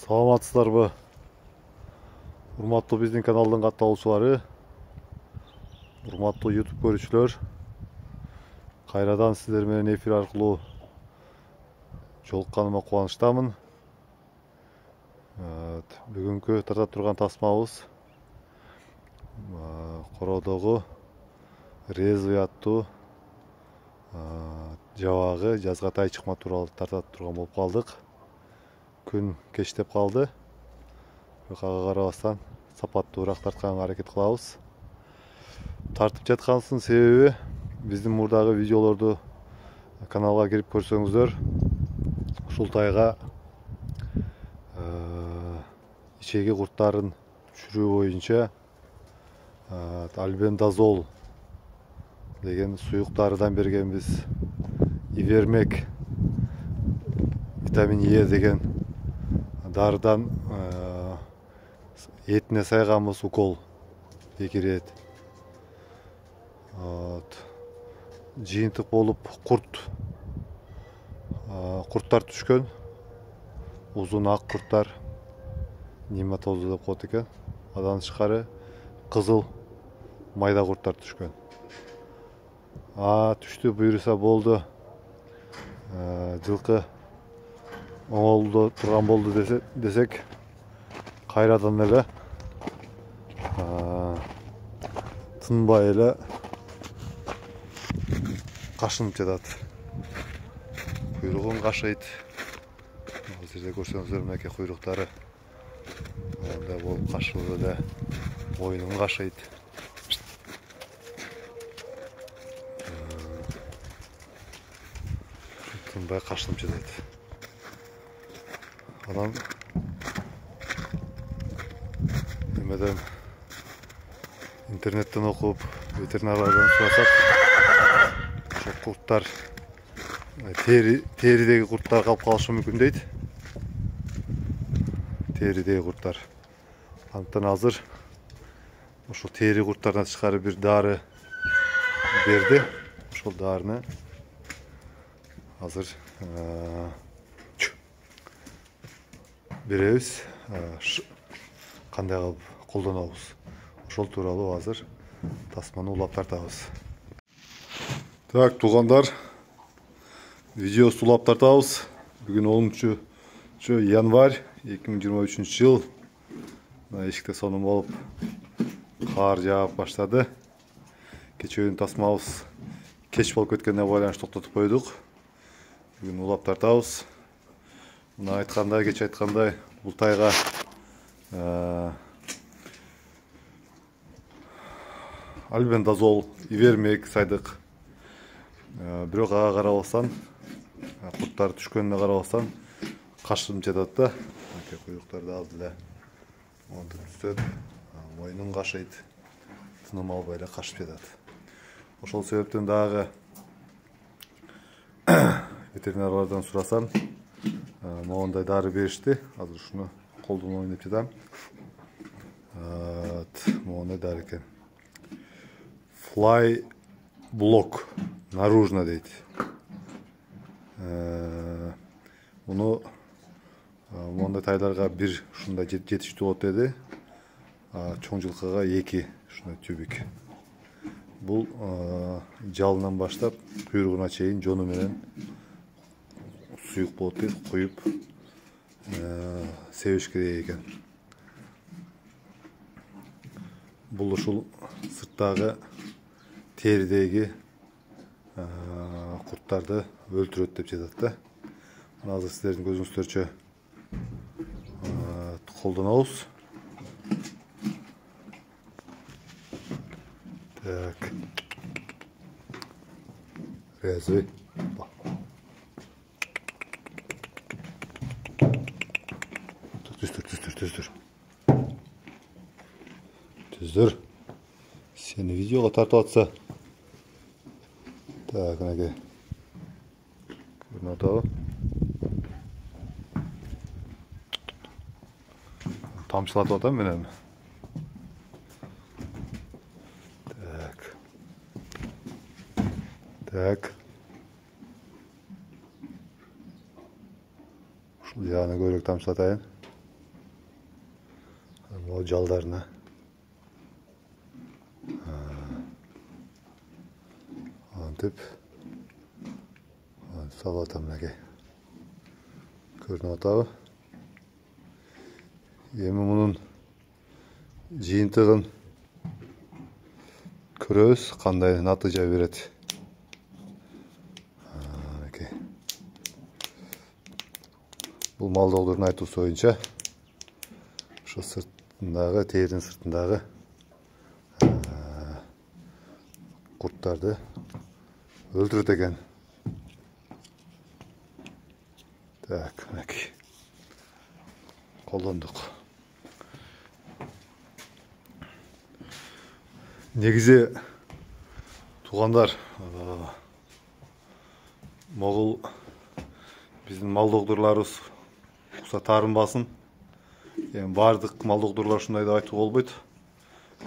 Саламатсыздарбы? Урматтуу биздин каналдын катталуучулары, урматтуу YouTube көрүүчүлөр, кайрадан сиздер менен эфир аркылуу жолукканыма кубанычтамын. Бүгүнкү тартап турган тасмабыз Короодогу Резвый аттуу жабагы жазгатай чыкма тууралуу тартап турган болуп калдык. Күн кечтеп калды. Ага карабастан сапаттуураак тартканга аракет кылабыз. Тартып жатканыбыздын себеби биздин мурдагы видеолорду каналга кирип көрсөңүздөр, ушул тайга ичеги курттарын түшүрүү боюнча альбендазол деген суюк дарыдан бергенбиз. Ивермек витамин Е деген дарыдан этине сайганбыз укол 2 рет. Жыйынтык болуп курттар түшкөн. Узун ак курттар, нематозу деп коет экен. Адан тышкары кызыл майда курттар түшкөн. Түштү буюрса болду. Жылкы оңолдо турган болду десек, кайрадан эле тынбай эле кашынып жатат. Куйругун кашыйт. Бул жерде көрсөңүздөр, мынакей куйруктары мындай болуп кашылып эле мойнун кашыйт. Тынбай кашынып жатат. Анан эмеден интернеттен окуп, ветеринарлардан сурасак, ошо курттар теридеги курттар калып калышы мүмкүн дейт. Теридеги курттар. Антан азыр ошо тери курттарына тышкары бир дары берди. Ошол дарыны азыр беребиз. Кандай кылып колдонобуз? Ошол тууралуу азыр тасманы улап тартабыз. Так, туугандар, видеосу улап тартабыз. Бүгүн 10 январь 2023 жыл. Эшикте сонун болуп кар жаап баштады. Кечөөүн тасмабыз кеч болуп кеткенине байланыштуу токтотуп койдук. Бүгүн улап тартабыз. Мына айткандай, кеч айткандай, бул тайга альбендазол, ивермек сайдык. Бирок ага карабастан, курттар түшкөнүнө карабастан кашынып жатат да. Куйруктарды алды эле монтип түзөт, мойнун кашыйт, тыным албай эле кашып жатат. Ошол себептен дагы ветеринарлардан сурасам, моундай дары беришти. Азыр ушуну колдонойм деп жатам. Моундай дары экен. Fly Block наружно дейт. Муну моундай тайларга бир ушундай жетиштүү болот деди. Чоң жылкыга 2 ушундай тюбик. Бул жалынан баштап куйругуна чейин жону менен суюк болот дейт, куюп себиш керек экен. Бул ушул сырттагы теридеги курттарды өлтүрөт деп жатат да. Азыр сиздердин көзүңүздөрчө колдонобуз. Так. Резвый. Түздүр. Сени видеого тартып атса. Так, мынакей. Көрүнүп атабы? Тамчылатып атам менен. Так. Ушул жагына көбүрөөк тамчылатайын. O жалдарына. Антып салат амнеге көрініп атабы. Емі мұның жиынтығын көрөбүз, кандай натыйжа берет. Бұл мал доғдырын айтуысы бойынша ошо сыртындагы, терінің сыртындагы курттарды өлтүрөт экен. Так, мынакей колдондук. Негизи туугандар, могул биздин мал доғдырларыбыз укса таарынбасын. Эми бардык мал доғдырлар ушундай деп айтууга болбойт.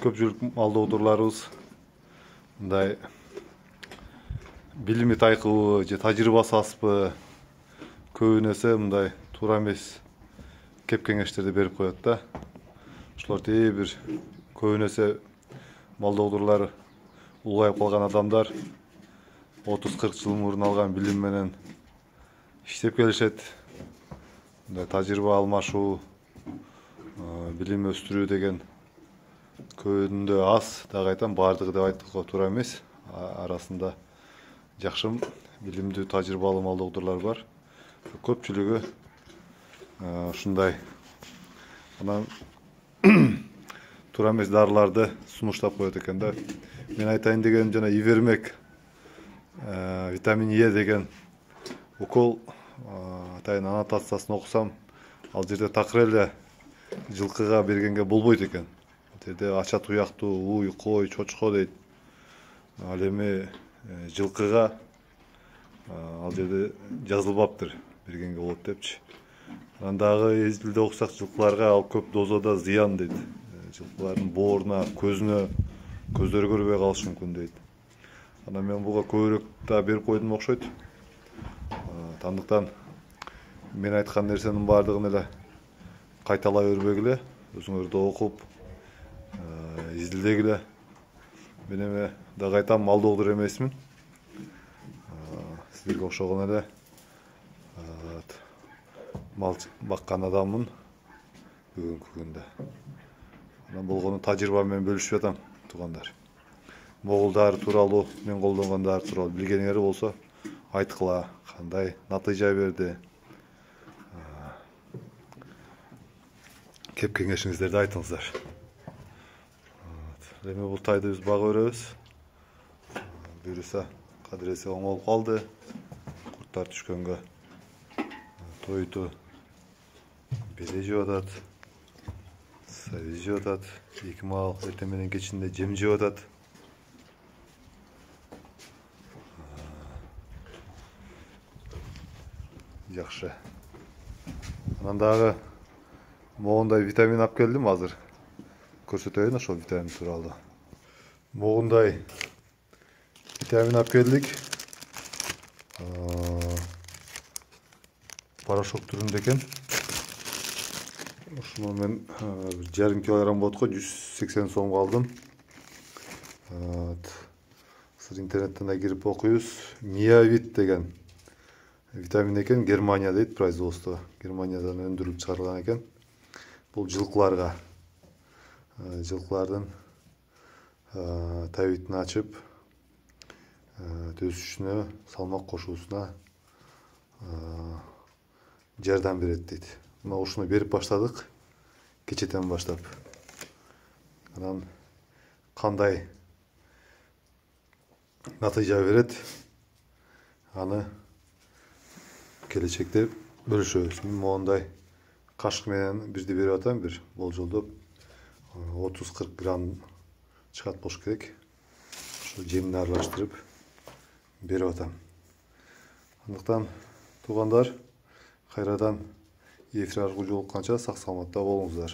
Көпчүлүк мал доғдырларыбыз мындай билими тайкыбы же тажрыйбасы аспы, көбүнесе мындай туура эмес кеп кеңештерди берип коет да. Ошолор бир көбүнесе мал доғдырлар улгайып калган адамдар 30-40 жыл мурун алган билим менен иштеп келишет. Мындай тажрыйба алмашуу, билим өстүрүү деген көбүндө аз, дагы айтам, бардыгы деп айтууга туура эмес. Арасында жакшы билимдүү, тажрыйбалуу мал доғдырлар бар. Көпчүлүгү ушундай анан туура эмес дарыларды сунуштап коет экен да. Мен айтайын деген жана Ивермек витамин Е деген укол атайын аннотациясын окусам, ал жерде такыр эле жылкыга бергенге болбойт экен. Жерде ача туяктуу, уй, кой, чочко дейт. Ал эми жылкыга ал жерде жазылбаптыр, бергенге болот депчи. Анан дагы эзилде окусак, жылкыларга ал көп дозада зыян дейт. Жылкылардын бооруна, көзүнө, көздөрү көрбөй калышы мүмкүн дейт. Анан мен буга көбүрөөк да берип койдум окшойт. Тандыктан мен айткан нерсенин бардыгын эле кайталай бербегиле, өзүңөр да окуп, изилдегиле. Мен эми дагы айтам, мал доғдыр эмесмин. Силерге окшогон эле мал баккан адаммын бүгүнкү күндө. Анан болгону тажрыйба менен бөлүшүп атам, туугандар. Могул дары тууралуу, мен колдонгон дары тууралуу билгениңер болсо айткыла, кандай натыйжа берди. Кеп кеңешиңиздерди айтыңыздар. Эми бул тайды биз бага беребиз. Буюрса, кадыресе оңолуп калды. Курттар түшкөнгө тойту беле жеп атат, сабиз жеп атат, эки мал эртең менен кечинде жем жеп атат. Жакшы. Анан дагы могундай витамин алып келдим азыр. Көрсөтөйүн ошол витамин тууралуу. Могундай витамин алып келдик. Порошок түрүндө экен. Ушуну мен 1,5 килограмм болот го, 180 сомго алдым. Сиз интернеттен да кирип окуйбуз. Ниавит деген витамин экен, Германия дейт производство. Германиядан өндүрүлүп чыгарылган экен. Бул жылкыларга, жылкылардын табитин ачып, төзүшүнө, салмак кошуусуна жардам берет дейт. Мына ушуну берип баштадык кечетен баштап. Анан кандай натыйжа берет, аны келечекте бөлүшөбүз. Мен моундай кашык менен бирди берип атам, бир болжолдоп 30-40 грамм чыгат болуш керек. Ошо жемди аралаштырып берип атам. Андыктан туугандар, кайрадан эфир аркылуу жолукканча сак саламатта болуңуздар.